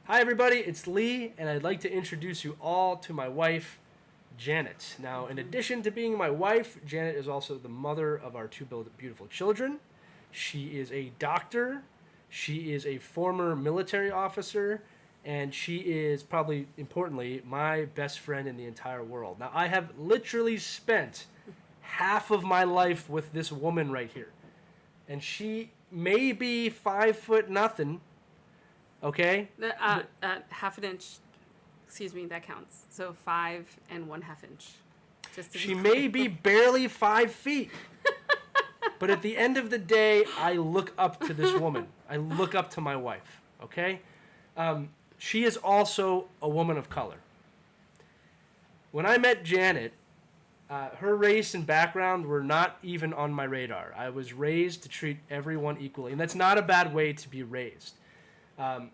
Hi, everybody. It's Lee, and I'd like to introduce you all to my wife, Janet. Now, in addition to being my wife, Janet is also the mother of our two beautiful children. She is a doctor, she is a former military officer, and she is probably importantly my best friend in the entire world. Now, I have literally spent half of my life with this woman right here, and she may be 5 foot nothing, okay? Half an inch, excuse me, that counts. So 5 1/2 inch. Just to She be may clear. be barely 5 feet. But at the end of the day, I look up to this woman. I look up to my wife, okay? She is also a woman of color. When I met Janet, her race and background were not even on my radar. I was raised to treat everyone equally, and that's not a bad way to be raised.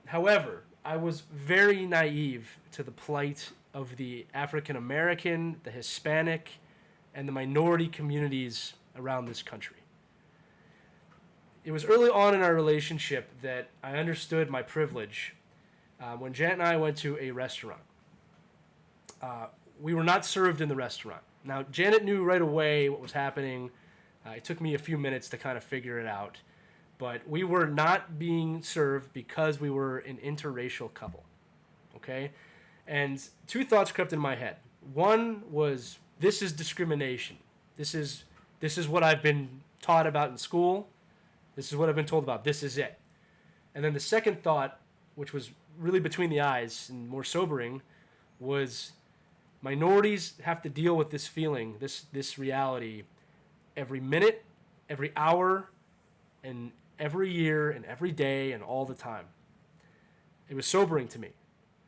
However, I was very naive to the plight of the African American, the Hispanic, and the minority communities around this country. It was early on in our relationship that I understood my privilege when Janet and I went to a restaurant. We were not served in the restaurant. Now, Janet knew right away what was happening. It took me a few minutes to kind of figure it out. But we were not being served because we were an interracial couple. Okay? And two thoughts crept in my head. One was, this is discrimination. This is what I've been taught about in school. This is what I've been told about. This is it. And then the second thought, which was really between the eyes and more sobering, was minorities have to deal with this feeling, this reality, every minute, every hour, and every year, and every day, and all the time. It was sobering to me.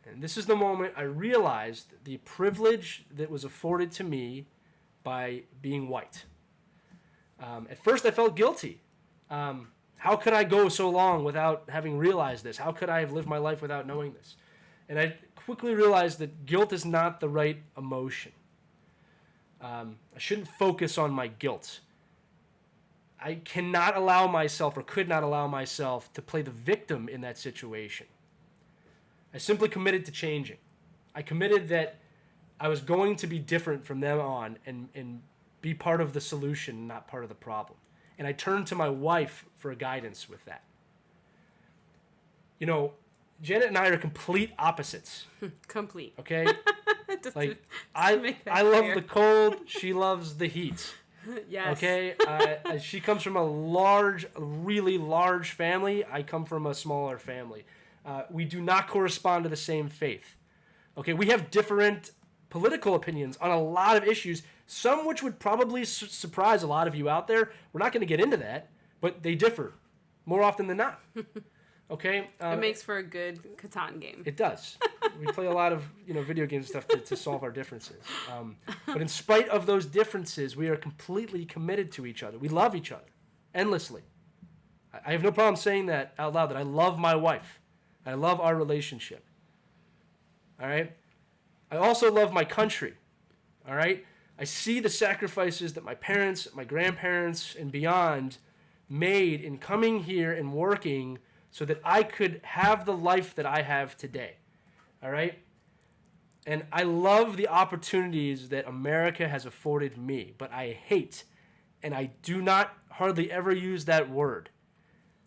And this is the moment I realized the privilege that was afforded to me by being white. At first, I felt guilty. How could I go so long without having realized this? How could I have lived my life without knowing this? And I quickly realized that guilt is not the right emotion. I shouldn't focus on my guilt. I cannot allow myself, or could not allow myself, to play the victim in that situation. I simply committed to changing. I committed that I was going to be different from then on and be part of the solution, not part of the problem. And I turned to my wife for guidance with that. You know, Janet and I are complete opposites. Complete. Okay? Just Like, to make that I love clear. the cold, she loves the heat. Yes. Okay? She comes from a really large family. I come from a smaller family. We do not correspond to the same faith. Okay? We have different political opinions on a lot of issues, some which would probably surprise a lot of you out there. We're not going to get into that, but they differ more often than not. Okay? It makes for a good Catan game. It does. We play a lot of video game stuff to solve our differences. But in spite of those differences, we are completely committed to each other. We love each other endlessly. I have no problem saying that out loud, that I love my wife. I love our relationship. All right? I also love my country. All right? I see the sacrifices that my parents, my grandparents, and beyond made in coming here and working so that I could have the life that I have today. All right? And I love the opportunities that America has afforded me, but I hate, and I do not hardly ever use that word,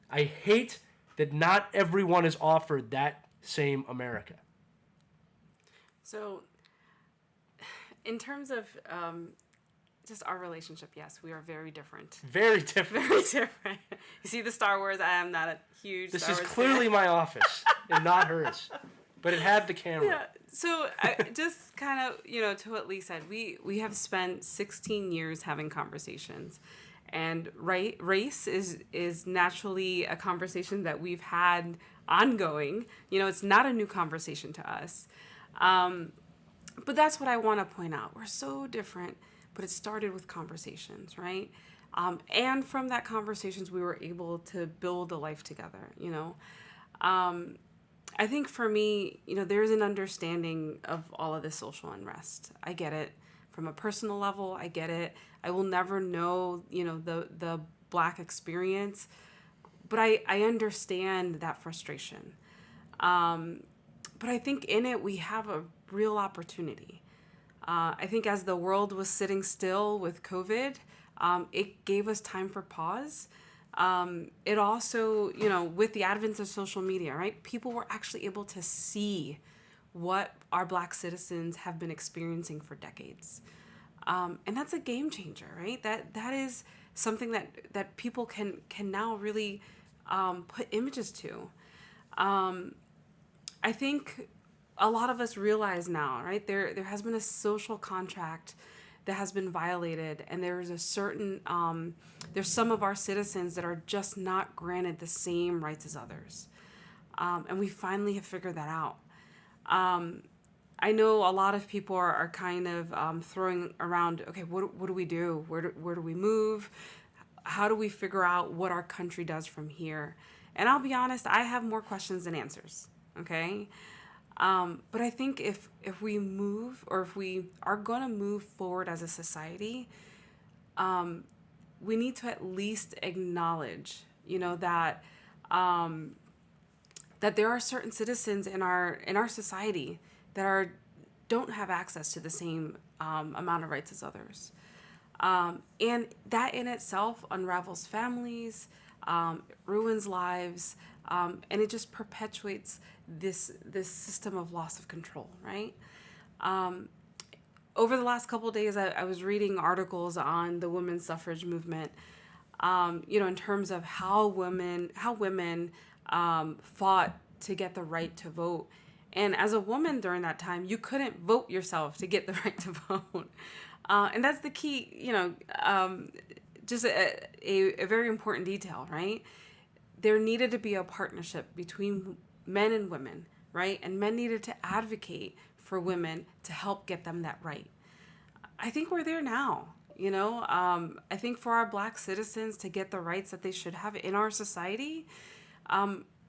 I hate that not everyone is offered that same America. So, in terms of just our relationship, yes, we are very different. Very different. Very different. You see the Star Wars, I am not a huge This Star is Wars clearly fan. my office and not hers. But it had the camera. Yeah. So just kind of, to what Lee said, we have spent 16 years having conversations, and race is naturally a conversation that we've had ongoing. It's not a new conversation to us. But that's what I want to point out. We're so different, but it started with conversations, right? And from that conversations, we were able to build a life together, I think for me, there's an understanding of all of this social unrest. I get it. From a personal level, I get it. I will never know, the Black experience, but I understand that frustration. but I think in it we have a real opportunity. I think as the world was sitting still with COVID, it gave us time for pause. It also, with the advent of social media, right? People were actually able to see what our Black citizens have been experiencing for decades. And that's a game changer, right? That is something that people can now really put images to. I think a lot of us realize now, right? There has been a social contract that has been violated, and there is a certain there's some of our citizens that are just not granted the same rights as others, and we finally have figured that out. I know a lot of people are kind of throwing around, okay, what do we do? Where do we move? How do we figure out what our country does from here? And I'll be honest, I have more questions than answers, okay? But I think if we move, or if we are going to move forward as a society, we need to at least acknowledge, that that there are certain citizens in our society that don't have access to the same amount of rights as others, and that in itself unravels families, ruins lives, and it just perpetuates this system of loss of control, right? Over the last couple of days, I was reading articles on the women's suffrage movement, in terms of how women fought to get the right to vote. And as a woman during that time, you couldn't vote yourself to get the right to vote. And that's the key, just a very important detail, right? There needed to be a partnership between men and women, right? And men needed to advocate for women to help get them that right. I think we're there now, I think for our Black citizens to get the rights that they should have in our society,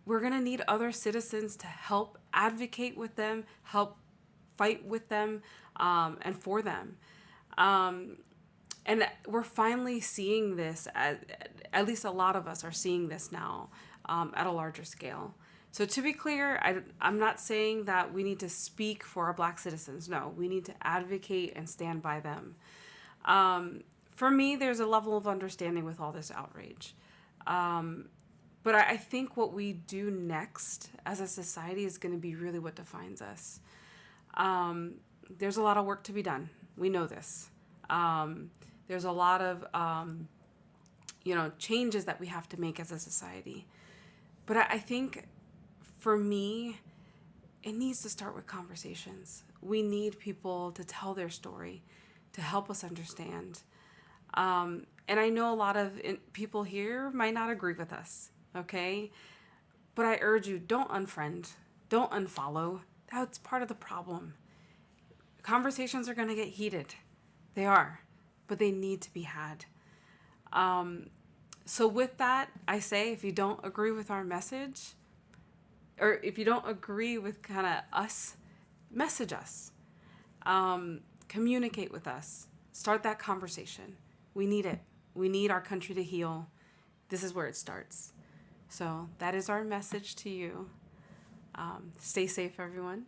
we're going to need other citizens to help advocate with them, help fight with them, and for them. And we're finally seeing this, at least a lot of us are seeing this now, at a larger scale. So to be clear, I'm not saying that we need to speak for our Black citizens. No, we need to advocate and stand by them. For me, there's a level of understanding with all this outrage. But I think what we do next as a society is going to be really what defines us. There's a lot of work to be done. We know this. There's a lot of, changes that we have to make as a society. But I think for me, it needs to start with conversations. We need people to tell their story, to help us understand. And I know a lot of people here might not agree with us, okay? But I urge you, don't unfriend, don't unfollow. That's part of the problem. Conversations are going to get heated. They are, but they need to be had. So with that, I say, if you don't agree with our message, or if you don't agree with kind of us, message us. Communicate with us. Start that conversation. We need it. We need our country to heal. This is where it starts. So that is our message to you. Stay safe, everyone.